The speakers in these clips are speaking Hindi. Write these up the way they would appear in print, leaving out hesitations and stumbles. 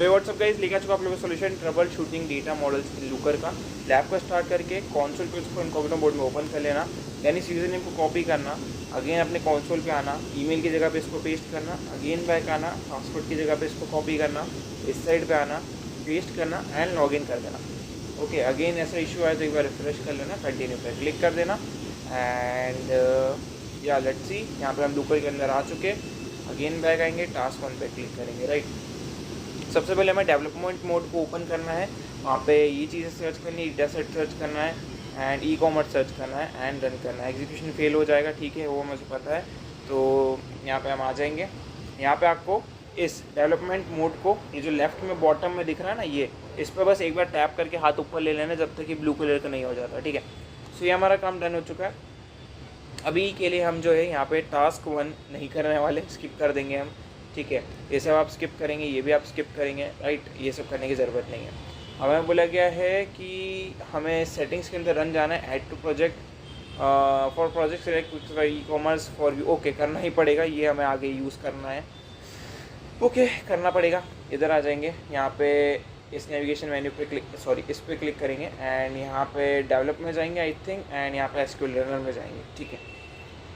तो व्हाट्सअप गाइस, लेके आ चुका आप लोगों को solution trouble shooting data models Lokur का। लैब को स्टार्ट करके कंसोल पे उसको इनकॉग्निटो मोड में ओपन कर लेना, यानी यूजर नेम को कॉपी करना, अगेन अपने कंसोल पे आना, ईमेल की जगह पे इसको पेस्ट करना, अगेन बैक आना, पासवर्ड की जगह पे इसको कॉपी करना, इस साइड पे आना, पेस्ट करना एंड लॉगिन कर देना। ओके, अगेन ऐसा इशू आया तो एक बार रिफ्रेश कर लेना, कंटिन्यू पे क्लिक कर देना एंड या लेट्स सी, यहाँ पे हम लूकर के अंदर आ चुके। अगेन बैक आएंगे, टास्क 1 पे क्लिक करेंगे। राइट, सबसे पहले हमें डेवलपमेंट मोड को ओपन करना है, वहाँ पे ये चीज़ें सर्च करनी है, डेटा सेट सर्च करना है एंड ई कॉमर्स सर्च करना है एंड रन करना है। एग्जीक्यूशन फेल हो जाएगा, ठीक है, वो मुझे पता है। तो यहाँ पे हम आ जाएंगे, यहाँ पे आपको इस डेवलपमेंट मोड को, ये जो लेफ्ट में बॉटम में दिख रहा है ना, ये इस पर बस एक बार टैप करके हाथ ऊपर ले लेना जब तक कि ब्लू कलर का नहीं हो जाता, ठीक है। सो ये हमारा काम डन हो चुका है। अभी के लिए हम जो है यहाँ पे टास्क 1 नहीं करने वाले, स्किप कर देंगे हम, ठीक है। ये सब आप स्किप करेंगे, ये भी आप स्किप करेंगे, राइट, ये सब करने की ज़रूरत नहीं है। हमें बोला गया है कि हमें सेटिंग्स के अंदर रन जाना है, add to project for project select e commerce for view. Okay, करना ही पड़ेगा, ये हमें आगे यूज़ करना है। ओके, करना पड़ेगा। इधर आ जाएंगे, यहाँ पे इस नेविगेशन मेन्यू पे इस पे क्लिक करेंगे एंड यहाँ पे डेवलप में जाएंगे आई थिंक, एंड यहाँ पे एसक्यूएल लर्नर में जाएंगे, ठीक है।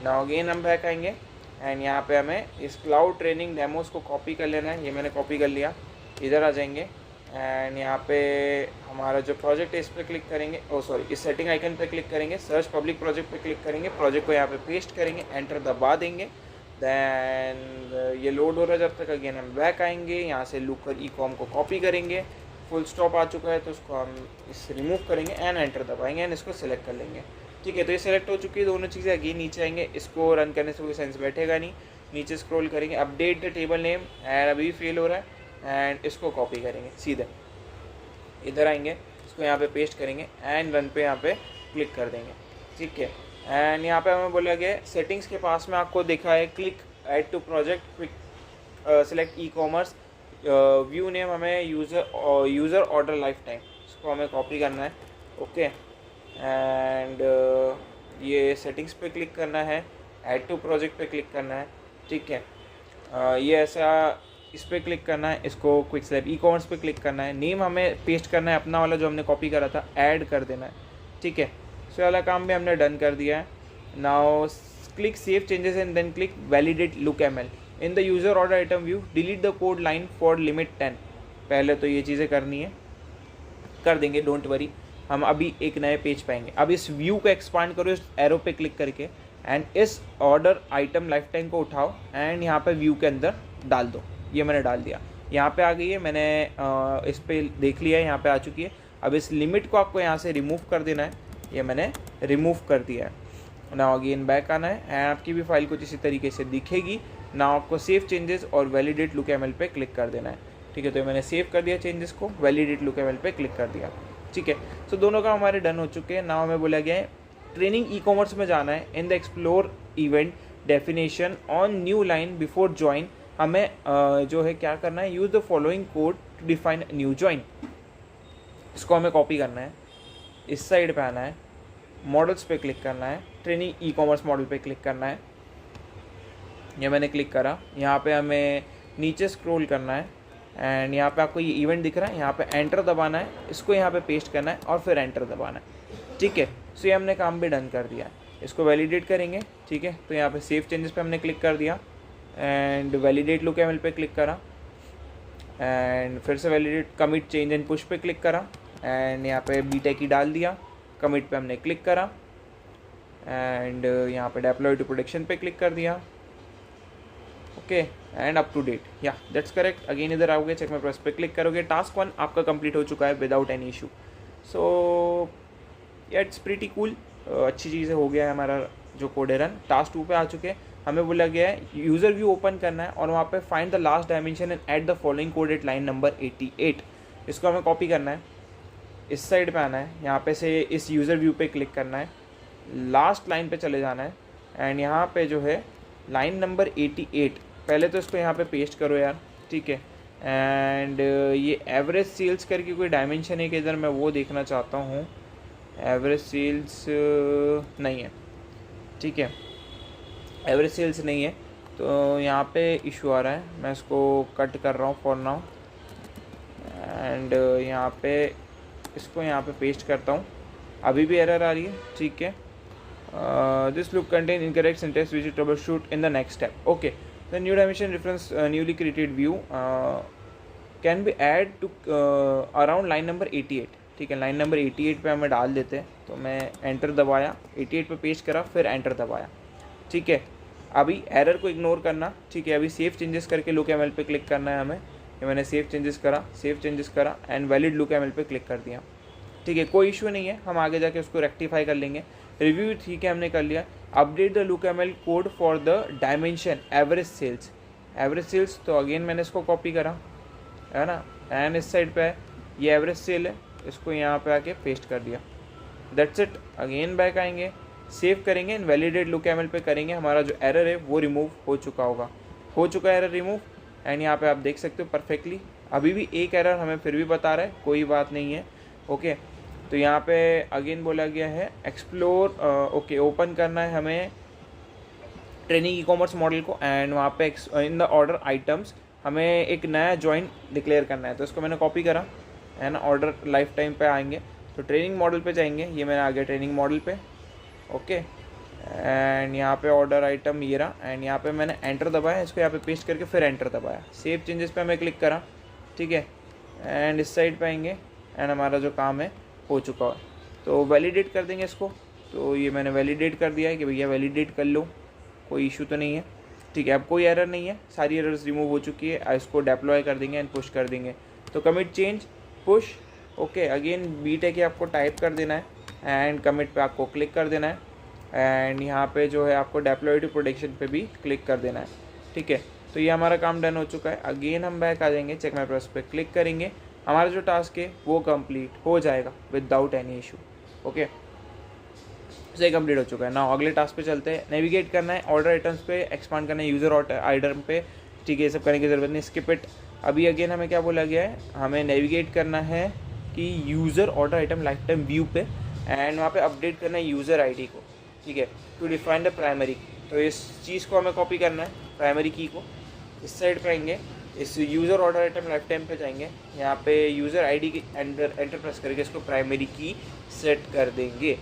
नाउ अगेन हम बैक आएंगे एंड यहाँ पे हमें इस क्लाउड ट्रेनिंग डेमोस को कॉपी कर लेना है, ये मैंने कॉपी कर लिया। इधर आ जाएंगे एंड यहाँ पे हमारा जो प्रोजेक्ट है इस पर क्लिक करेंगे, इस सेटिंग आइकन पे क्लिक करेंगे, सर्च पब्लिक प्रोजेक्ट पे क्लिक करेंगे, प्रोजेक्ट को यहाँ पे पेस्ट करेंगे, एंटर दबा देंगे। दैन ये लोड हो रहा है जब तक। अगेन हम बैक आएंगे, यहाँ से लूकर ई कॉम को कॉपी करेंगे, फुल स्टॉप आ चुका है तो उसको हम इस रिमूव करेंगे एंड एंटर दबाएंगे एंड इसको सिलेक्ट कर लेंगे, ठीक है। तो ये सिलेक्ट हो चुकी है दोनों चीज़ें। अगेन नीचे आएंगे, इसको रन करने से कोई सेंस बैठेगा नहीं, नीचे स्क्रॉल करेंगे, update the table name and अभी फेल हो रहा है एंड इसको कॉपी करेंगे सीधे। इधर आएंगे, इसको यहाँ पे पेस्ट करेंगे एंड रन पे यहाँ पे क्लिक कर देंगे, ठीक है। एंड यहाँ पे हमें बोला गया सेटिंग्स के पास में आपको दिखा है click add to project, quick select e commerce, view name हमें यूज़र ऑर्डर लाइफ टाइम, इसको हमें कॉपी करना है। ओके, एंड ये सेटिंग्स पे क्लिक करना है, ऐड टू प्रोजेक्ट पे क्लिक करना है, ठीक है। ये ऐसा इस पर क्लिक करना है, इसको क्विक स्लैब ई कॉमर्स पे क्लिक करना है, नेम हमें पेस्ट करना है अपना वाला जो हमने कॉपी करा था, ऐड कर देना है, ठीक है। सो वाला काम भी हमने डन कर दिया है। Now click save changes and then click validate LookML in the user order item view, delete the code line for limit 10। पहले तो ये चीज़ें करनी है, कर देंगे, डोंट वरी। हम अभी एक नए पेज पाएंगे। अब इस व्यू को एक्सपांड करो इस एरो पे क्लिक करके एंड इस ऑर्डर आइटम लाइफ टाइम को उठाओ एंड यहाँ पे व्यू के अंदर डाल दो। ये मैंने डाल दिया, यहाँ पे आ गई है, मैंने इस पे देख लिया है, यहाँ पे आ चुकी है। अब इस लिमिट को आपको यहाँ से रिमूव कर देना है, ये मैंने रिमूव कर दिया है। नाउ अगेन बैक आना है एंड आपकी भी फाइल कुछ इसी तरीके से दिखेगी। नाउ आपको सेव चेंजेस और वैलिडेट लुक एमएल पे क्लिक कर देना है, ठीक है। तो मैंने सेव कर दिया चेंजेस को, वैलिडेट लुक एमएल पे क्लिक कर दिया, ठीक है। सो दोनों काम हमारे डन हो चुके हैं। नाउ हमें बोला गया है ट्रेनिंग ई कॉमर्स में जाना है, in the explore event definition on new line before join, हमें जो है क्या करना है, use the following code to define new join. इसको हमें कॉपी करना है, इस साइड पे आना है, मॉडल्स पे क्लिक करना है, ट्रेनिंग ई कॉमर्स मॉडल पे क्लिक करना है, ये मैंने क्लिक करा। यहाँ पे हमें नीचे स्क्रॉल करना है एंड यहाँ पे आपको ये इवेंट दिख रहा है, यहाँ पे एंटर दबाना है, इसको यहाँ पे पेस्ट करना है और फिर एंटर दबाना है, ठीक है। सो ये हमने काम भी डन कर दिया है। इसको वैलिडेट करेंगे, ठीक है। तो यहाँ पे सेव चेंजेस पे हमने क्लिक कर दिया एंड वैलिडेट लुक एमएल पे क्लिक करा एंड फिर से validate commit change and push पे क्लिक करा एंड यहाँ पे बीटेक ही डाल दिया, कमिट पे हमने क्लिक करा एंड यहाँ पे डेप्लॉय टू प्रोडक्शन पे क्लिक कर दिया, okay, and up to date, या दैट्स करेक्ट। अगेन इधर आओगे, चेक में प्रेस पे क्लिक करोगे, टास्क 1 आपका कंप्लीट हो चुका है without any issue. So it's pretty cool, अच्छी चीज़ें हो गया है हमारा जो कोड है रन। टास्क 2 पे आ चुके हैं, हमें बोला गया है यूज़र व्यू ओपन करना है और वहाँ पे find the last dimension and add the following code at line number 88। इसको हमें कॉपी करना है, इस साइड पे आना है, यहाँ पे से इस यूज़र व्यू पे क्लिक करना है, लास्ट लाइन पे चले जाना है एंड यहाँ पे जो है लाइन नंबर 88, पहले तो इसको यहाँ पे पेस्ट करो यार, ठीक है। एंड ये एवरेज सेल्स करके कोई डायमेंशन है कि इधर, मैं वो देखना चाहता हूँ। एवरेज सेल्स नहीं है, ठीक है, एवरेज सेल्स नहीं है, तो यहाँ पे इशू आ रहा है, मैं इसको कट कर रहा हूँ फॉर नाउ। एंड यहाँ पे इसको यहाँ पे पेस्ट करता हूँ। अभी भी एरर आ रही है, ठीक है। This look contain incorrect syntax which troubleshoot in the next step. Okay, the new dimension reference newly created view can be add to around line number 88, ठीक है। लाइन नंबर 88 पे हमें डाल देते हैं, तो मैं एंटर दबाया, 88 पे पेस्ट करा, फिर एंटर दबाया, ठीक है। अभी एरर को इग्नोर करना, ठीक है। अभी सेव चेंजेस करके लुक एमएल पे क्लिक करना है हमें। ये मैंने सेव चेंजेस करा एंड वैलिड लुक एमएल पे क्लिक कर दिया, ठीक है। कोई इशू नहीं है, हम आगे जाके उसको रेक्टिफाई कर लेंगे। रिव्यू ठीक है, हमने कर लिया। Update the look ML code for the dimension average sales, तो अगेन मैंने इसको कॉपी करा, है ना, एंड इस साइड पे है, ये एवरेज सेल है, इसको यहाँ पे आके पेस्ट कर दिया। That's it. अगेन बैक आएंगे, सेव करेंगे, वैलिडेट लुक एमएल पे करेंगे, हमारा जो एरर है वो रिमूव हो चुका होगा, हो चुका एरर रिमूव। एंड यहाँ पे आप देख सकते हो परफेक्टली। अभी भी एक एरर हमें फिर भी बता रहा है, कोई बात नहीं है, ओके। तो यहाँ पे अगेन बोला गया है एक्सप्लोर, ओके, ओपन करना है हमें ट्रेनिंग ई कॉमर्स मॉडल को, एंड वहाँ पे इन द ऑर्डर आइटम्स हमें एक नया जॉइन डिक्लेयर करना है। तो इसको मैंने कॉपी करा, है ना। ऑर्डर लाइफ टाइम पे आएंगे, तो ट्रेनिंग मॉडल पे जाएंगे, ये मैंने आ गया ट्रेनिंग मॉडल पे, ओके। एंड यहाँ पे ऑर्डर आइटम ये रहा, एंड यहाँ पे मैंने एंटर दबाया, इसको यहाँ पे पेस्ट करके फिर एंटर दबाया, सेव चेंजेस पे हमें क्लिक करा, ठीक है। एंड इस साइड पे आएंगे, एंड हमारा जो काम है हो चुका है। तो वैलिडेट कर देंगे इसको, तो ये मैंने वैलिडेट कर दिया है कि भैया वैलिडेट कर लो, कोई इशू तो नहीं है, ठीक है। अब कोई एरर नहीं है, सारी एरर्स रिमूव हो चुकी है। इसको डेप्लॉय कर देंगे एंड पुश कर देंगे, तो commit change push, okay. Again beat है कि आपको टाइप कर देना है, एंड कमिट पे आपको क्लिक कर देना है, एंड यहाँ पे जो है आपको डेप्लॉय टू प्रोडक्शन पे भी क्लिक कर देना है, ठीक है। तो ये हमारा काम डन हो चुका है। अगेन हम बैक आ जाएंगे, चेक माय प्रोसेस पे क्लिक करेंगे, हमारा जो टास्क है वो कंप्लीट हो जाएगा विदाउट एनी इशू, ओके। सही कंप्लीट हो चुका है ना। अगले टास्क पे चलते हैं। नेविगेट करना है, ऑर्डर आइटम्स पे एक्सपांड करना है, यूज़र ऑर्डर आइटम पे, ठीक है। ये सब करने की ज़रूरत नहीं, स्किप इट। अभी अगेन हमें क्या बोला गया है, हमें नेविगेट करना है कि user order item life time view पे, एंड वहाँ पे अपडेट करना है यूज़र आईडी को, ठीक है, टू डिफाइन द प्राइमरी। तो इस चीज़ को हमें कॉपी करना है, प्राइमरी की को। इस साइड पे आएंगे, इस user order item life time पे जाएंगे, यहाँ पे यूज़र आईडी के अंदर एंटर प्रेस करके इसको प्राइमरी की सेट कर देंगे,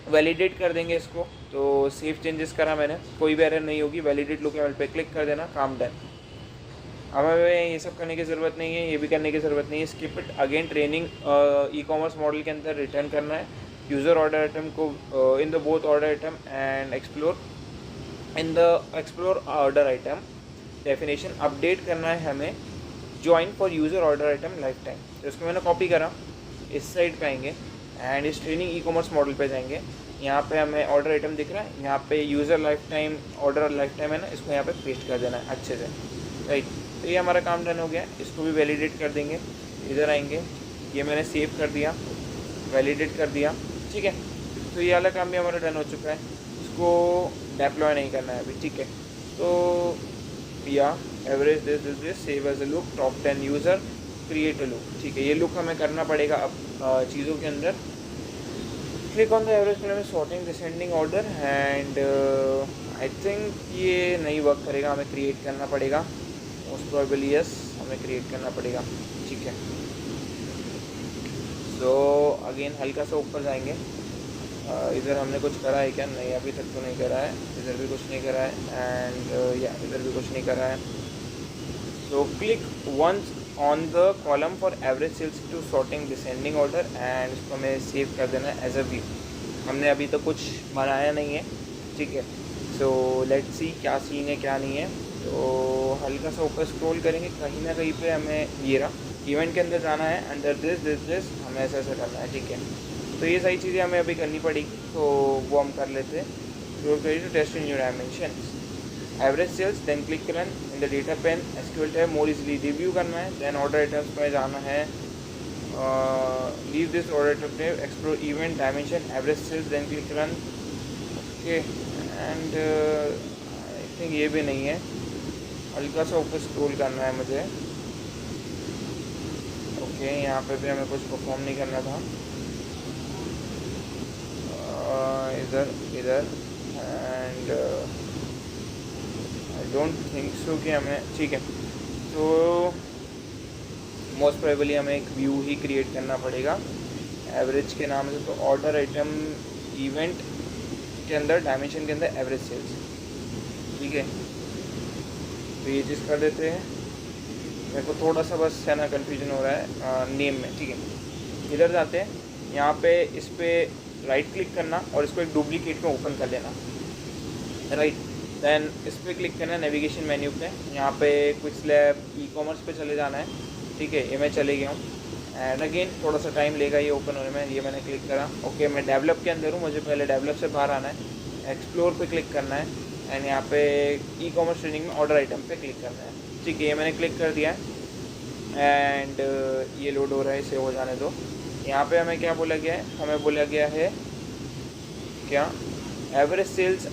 वैलिडेट कर देंगे इसको। तो सेव चेंजेस करा मैंने, कोई भी एरर नहीं होगी। वैलिडेट लुक एमएल पे क्लिक कर देना, काम डन। अब हमें ये सब करने की ज़रूरत नहीं है, ये भी करने की ज़रूरत नहीं है, skip it. Again training e commerce model के अंदर रिटर्न करना है यूज़र ऑर्डर आइटम को in the both order item and explore in the explore order item definition. Update करना है हमें join for user order item life time, तो इसको मैंने कॉपी करा, इस साइड पे आएंगे एंड इस ट्रेनिंग ई कॉमर्स मॉडल पे जाएंगे। यहाँ पे हमें ऑर्डर आइटम दिख रहा है, यहाँ पे user life time order life time है ना, इसको यहाँ पे पेस्ट कर देना है अच्छे से, राइट। तो ये हमारा काम डन हो गया, इसको भी वैलिडेट कर देंगे। इधर आएंगे, ये मैंने सेव कर दिया, वैलिडेट कर दिया, ठीक है। तो ये वाला काम भी हमारा डन हो चुका है, इसको डेप्लॉय नहीं करना है अभी, ठीक है। तो या average this save as a look, top 10 user, create a look, ठीक है। ये लुक हमें करना पड़ेगा अब चीज़ों के अंदर। क्लिक ऑन द एवरेज में sorting descending order, and I think ये नहीं वर्क करेगा, हमें क्रिएट करना पड़ेगा, मोस्ट प्रोबेबली यस, हमें क्रिएट करना पड़ेगा, ठीक है। सो अगेन हल्का सा ऊपर जाएंगे, इधर हमने कुछ करा है क्या, नहीं अभी तक तो नहीं करा है, इधर भी कुछ नहीं करा है, एंड या इधर भी कुछ नहीं करा है। So click once on the column for average sales to sorting descending order, and इसको हमें सेव कर देना है एज अ व्यू। हमने अभी तो कुछ बनाया नहीं है, ठीक है। सो लेट्स सी क्या सीन है क्या नहीं है। तो हल्का सा ऊपर स्क्रॉल करेंगे, कहीं ना कहीं पे हमें ये रहा इवेंट के अंदर जाना है, अंडर दिस हमें ऐसा ऐसा करना है, ठीक है। तो ये सारी चीज़ें हमें अभी करनी पड़ेगी, तो वो हम कर लेते हैं। तो to test in your dimension average sales, then click run in the data pane, SQL tab more easily review करना है, देन ऑर्डर आइटम्स में जाना है, leave this order item tab, explore event dimension average sales, then click run, okay. And I think ये भी नहीं है, हल्का सा ऊपर स्क्रॉल करना है मुझे, ओके। यहाँ पे भी हमें कुछ परफॉर्म नहीं करना था, इधर and I don't think so कि हमें, ठीक है। तो मोस्ट प्रोबेबली हमें एक व्यू ही क्रिएट करना पड़ेगा एवरेज के नाम से। तो ऑर्डर आइटम इवेंट के अंदर डायमेंशन के अंदर एवरेज सेल्स, ठीक है। तो ये चीज़ कर देते हैं। मेरे को थोड़ा सा बस है ना कन्फ्यूजन हो रहा है नेम में, ठीक है। इधर जाते हैं, यहाँ पे इस पर राइट क्लिक करना और इसको एक डुप्लीकेट में ओपन कर लेना, राइट। देन इस पर क्लिक करना नेविगेशन मेन्यू पे, यहाँ पे क्विक स्लैब ई कॉमर्स पे चले जाना है, ठीक है। ये मैं चले गया हूँ एंड अगेन थोड़ा सा टाइम लेगा ये ओपन होने में। ये मैंने क्लिक करा, ओके। मैं डेवलप के अंदर हूँ, मुझे पहले डेवलप से बाहर आना है, एक्सप्लोर पे क्लिक करना है एंड यहाँ पे ई कॉमर्स ट्रेनिंग में ऑर्डर आइटम पे क्लिक करना है, ठीक है। ये मैंने क्लिक कर दिया है एंड ये लोड हो रहा है, इसे हो जाने दो। यहाँ पे हमें क्या बोला गया है, हमें बोला गया है क्या, average sales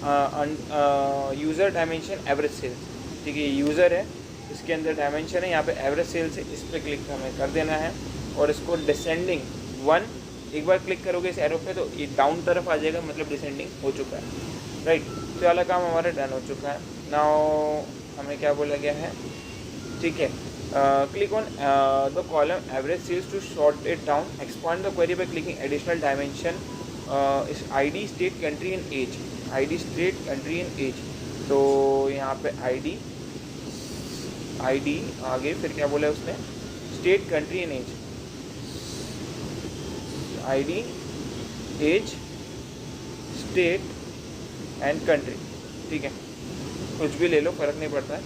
user dimension average sales, ठीक है। यूज़र है, इसके अंदर डायमेंशन है, यहाँ पे एवरेज सेल्स है, इस पर क्लिक हमें कर देना है और इसको डिसेंडिंग 1 एक बार क्लिक करोगे इस एरो पे तो ये डाउन तरफ आ जाएगा, मतलब डिसेंडिंग हो चुका है, राइट। तो वाला काम हमारा डन हो चुका है। नाउ हमें क्या बोला गया है, ठीक है। Click on the column average sales to short it down, expand the query by clicking additional dimension is ID state country and age, ID state country and age. तो यहाँ पे ID आगे फिर क्या बोला है उसने, state country and age, ID age state and country, ठीक है। कुछ भी ले लो, फ़र्क नहीं पड़ता है।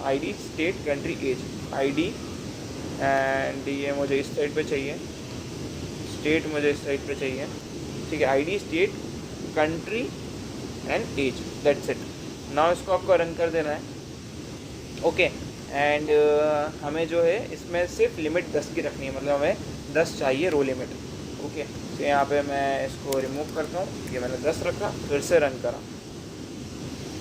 ID state country age, ID and ये मुझे इस साइड पे चाहिए, स्टेट मुझे इस साइड पे चाहिए, ठीक है। ID state country and age, that's it. Now इसको आपको रन कर देना है, ओके। एंड हमें जो है इसमें सिर्फ लिमिट 10 की रखनी है, मतलब हमें 10 चाहिए रो लिमिट, ओके। तो यहाँ पे मैं इसको रिमूव करता हूँ, ये मैंने 10 रखा, फिर से रन करा,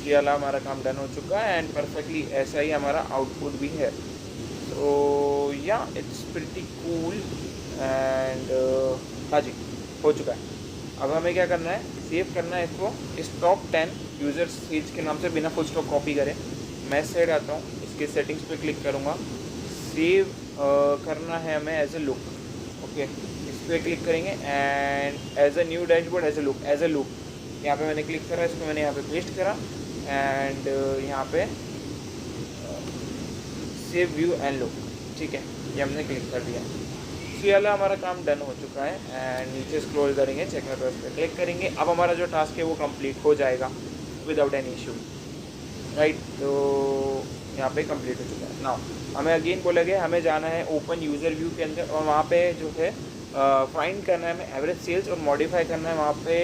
ये वाला हमारा काम डन हो चुका है एंड परफेक्टली ऐसा ही हमारा आउटपुट भी है। तो या इट्स प्रिटी कूल एंड हाँ जी, हो चुका है। अब हमें क्या करना है, सेव करना है इसको इस टॉप 10 यूज़र सेल्स के नाम से, बिना फुल स्टॉप कॉपी करें। मैं साइड आता हूँ, इसके सेटिंग्स पे क्लिक करूँगा, सेव करना है हमें एज ए लुक, ओके। इस पर क्लिक करेंगे and as a new dashboard as a look, as a look. यहाँ पे मैंने क्लिक करा, इसको मैंने यहाँ पे पेस्ट करा एंड यहाँ पे सेव व्यू एंड लुक, ठीक है। ये हमने क्लिक कर दिया। तो ये वाला हमारा काम डन हो चुका है एंड नीचे स्क्रॉल करेंगे, चेक माय प्रोसेस पे क्लिक करेंगे। अब हमारा जो टास्क है वो कंप्लीट हो जाएगा विदाउट एनी इशू, राइट। तो यहाँ पे कंप्लीट हो चुका है। नाउ हमें अगेन बोला गया हमें जाना है ओपन यूज़र व्यू के अंदर और वहाँ पे जो है फाइंड करना है हमें एवरेज सेल्स और मॉडिफाई करना है वहाँ पे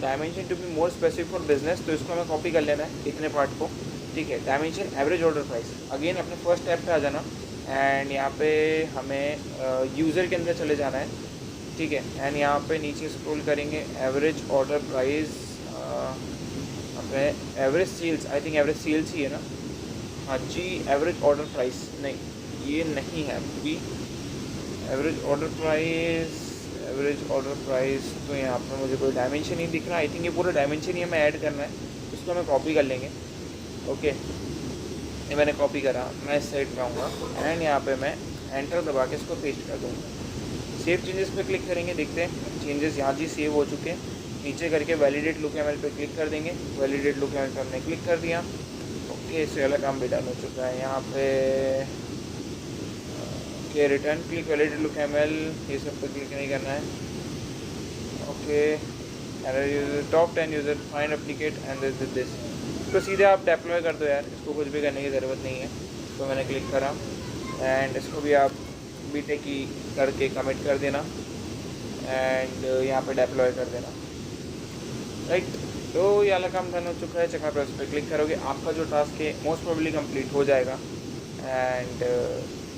dimension to be more specific for business. तो इसको हमें कॉपी कर लेना है इतने पार्ट को, ठीक है। Dimension average order price, again अपने फर्स्ट टैब पे आ जाना एंड यहाँ पे हमें यूज़र के अंदर चले जाना है, ठीक है। एंड यहाँ पे नीचे स्क्रॉल करेंगे, एवरेज ऑर्डर प्राइस, अपने average sales, I think average sales ही है ना, हाँ जी। एवरेज ऑर्डर प्राइस नहीं, ये नहीं है अभी। Average order price, average order price, तो यहाँ पर मुझे कोई डायमेंशन नहीं दिख रहा। आई थिंक ये पूरा डायमेंशन ही हमें ऐड करना है, इसको हमें कॉपी कर लेंगे, ओके। ये मैंने कॉपी करा, मैं इस साइड पे आऊँगा एंड यहाँ पे मैं एंटर दबा के इसको पेस्ट कर दूँगा। सेव चेंजेस पे क्लिक करेंगे, देखते हैं चेंजेस यहाँ जी सेव हो चुके हैं। नीचे करके वैलिडेट लुक एमएल पे क्लिक कर देंगे, वैलिडेट लुक एमएल पे हमने क्लिक कर दिया, ओके। इससे वाला काम भी डन हो चुका है। यहाँ पे okay, return click validate look ML, ये सब पे क्लिक नहीं करना है, okay. Top 10 user find एप्लीकेट and this, तो सीधे आप डिप्लॉय कर दो यार, इसको कुछ भी करने की ज़रूरत नहीं है। तो मैंने क्लिक करा एंड इसको भी आप बीटे की करके कमिट कर देना एंड यहाँ पे डिप्लॉय कर देना, राइट। तो ये वाला काम डन हो चुका है। चेक माय प्रोसेस पे क्लिक करोगे, आपका जो टास्क है मोस्ट प्रोबेबली कंप्लीट हो जाएगा एंड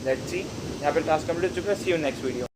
लेट्स सी। यहाँ पे टास्क कंप्लीट हो चुका है। सी यू नेक्स्ट वीडियो।